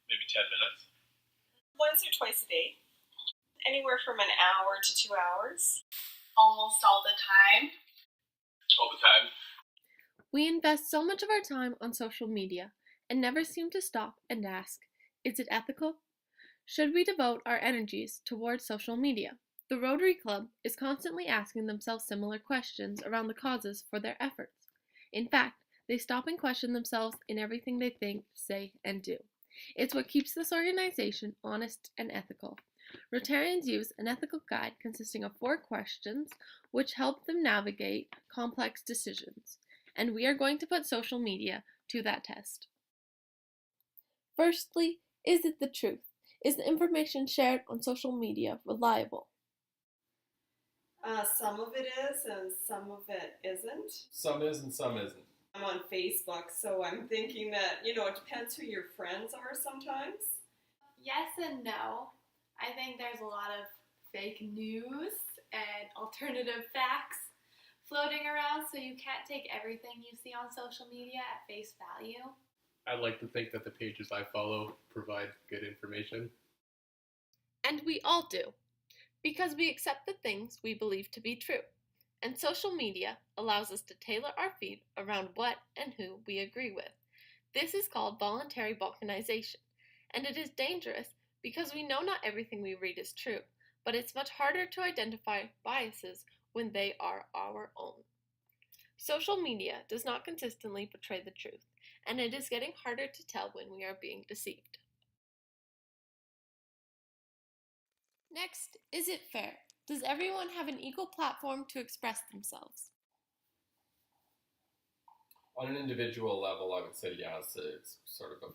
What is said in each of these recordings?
maybe 10 minutes. Once or twice a day. Anywhere from an hour to 2 hours. Almost all the time. All the time. We invest so much of our time on social media and never seem to stop and ask, is it ethical? Should we devote our energies towards social media? The Rotary Club is constantly asking themselves similar questions around the causes for their efforts. In fact, they stop and question themselves in everything they think, say, and do. It's what keeps this organization honest and ethical. Rotarians use an ethical guide consisting of 4 questions which help them navigate complex decisions, and we are going to put social media to that test. Firstly, is it the truth? Is the information shared on social media reliable? Some of it is and some of it isn't. Some is and some isn't. I'm on Facebook, so I'm thinking that, it depends who your friends are sometimes. Yes and no. I think there's a lot of fake news and alternative facts floating around, so you can't take everything you see on social media at face value. I like to think that the pages I follow provide good information. And we all do, because we accept the things we believe to be true. And social media allows us to tailor our feed around what and who we agree with. This is called voluntary balkanization, and it is dangerous because we know not everything we read is true, but it's much harder to identify biases when they are our own. Social media does not consistently portray the truth, and it is getting harder to tell when we are being deceived. Next, is it fair? Does everyone have an equal platform to express themselves? On an individual level, I would say yes, it's sort of a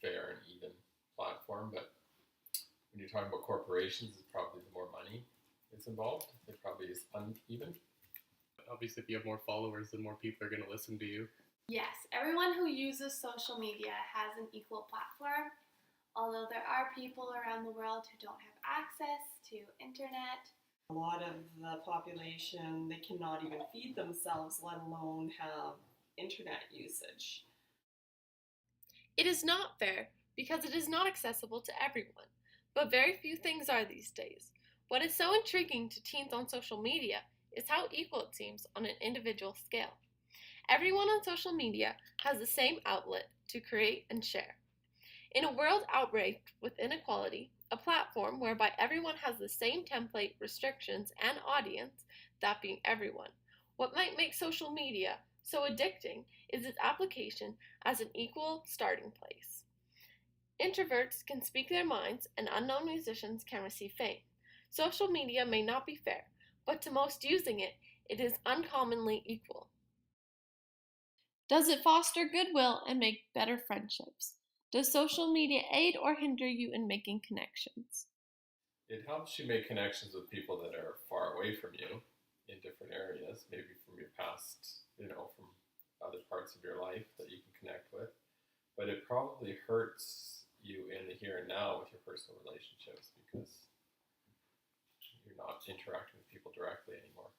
fair and even platform, but when you're talking about corporations, it's probably the more money is involved. It probably is uneven. Obviously, if you have more followers, then more people are going to listen to you. Yes, everyone who uses social media has an equal platform, although there are people around the world who don't have access to internet. A lot of the population, they cannot even feed themselves, let alone have internet usage. It is not fair because it is not accessible to everyone, but very few things are these days. What is so intriguing to teens on social media is how equal it seems on an individual scale. Everyone on social media has the same outlet to create and share. In a world outraged with inequality, a platform whereby everyone has the same template, restrictions, and audience, that being everyone, what might make social media so addicting is its application as an equal starting place. Introverts can speak their minds and unknown musicians can receive fame. Social media may not be fair, but to most using it, it is uncommonly equal. Does it foster goodwill and make better friendships? Does social media aid or hinder you in making connections? It helps you make connections with people that are far away from you in different areas, maybe from your past, from other parts of your life that you can connect with. But it probably hurts you in the here and now with your personal relationships because you're not interacting with people directly anymore.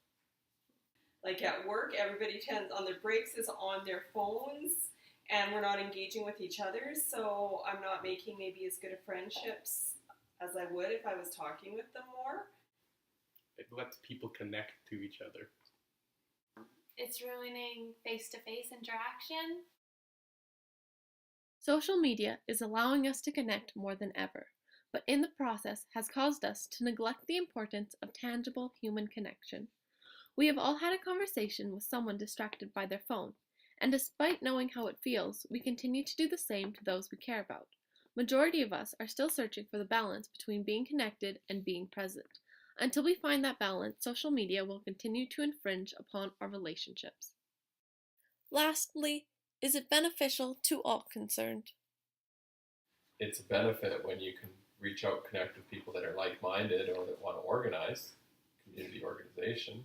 Like at work, everybody tends on their breaks is on their phones and we're not engaging with each other, so I'm not making maybe as good of friendships as I would if I was talking with them more. It lets people connect to each other. It's ruining face-to-face interaction. Social media is allowing us to connect more than ever, but in the process has caused us to neglect the importance of tangible human connection. We have all had a conversation with someone distracted by their phone, and despite knowing how it feels, we continue to do the same to those we care about. Majority of us are still searching for the balance between being connected and being present. Until we find that balance, social media will continue to infringe upon our relationships. Lastly, is it beneficial to all concerned? It's a benefit when you can reach out, connect with people that are like-minded or that want to organize, community organization.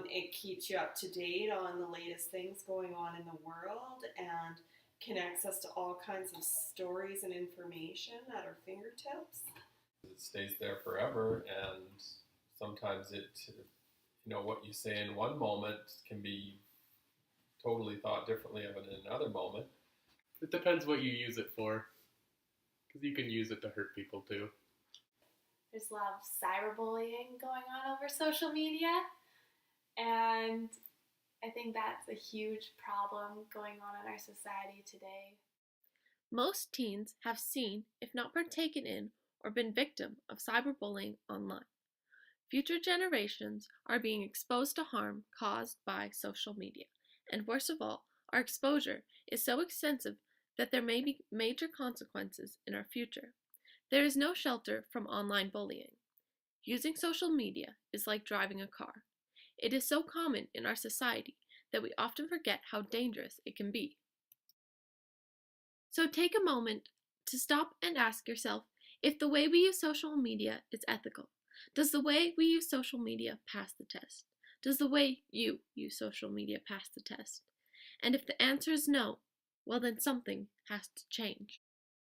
It keeps you up to date on the latest things going on in the world and connects us to all kinds of stories and information at our fingertips. It stays there forever, and sometimes what you say in one moment can be totally thought differently of it in another moment. It depends what you use it for. because you can use it to hurt people too. There's a lot of cyberbullying going on over social media, and I think that's a huge problem going on in our society today. Most teens have seen, if not partaken in, or been victim of cyberbullying online. Future generations are being exposed to harm caused by social media, and worst of all, our exposure is so extensive that there may be major consequences in our future. There is no shelter from online bullying. Using social media is like driving a car. It is so common in our society that we often forget how dangerous it can be. So take a moment to stop and ask yourself if the way we use social media is ethical. Does the way we use social media pass the test? Does the way you use social media pass the test? And if the answer is no, well then something has to change.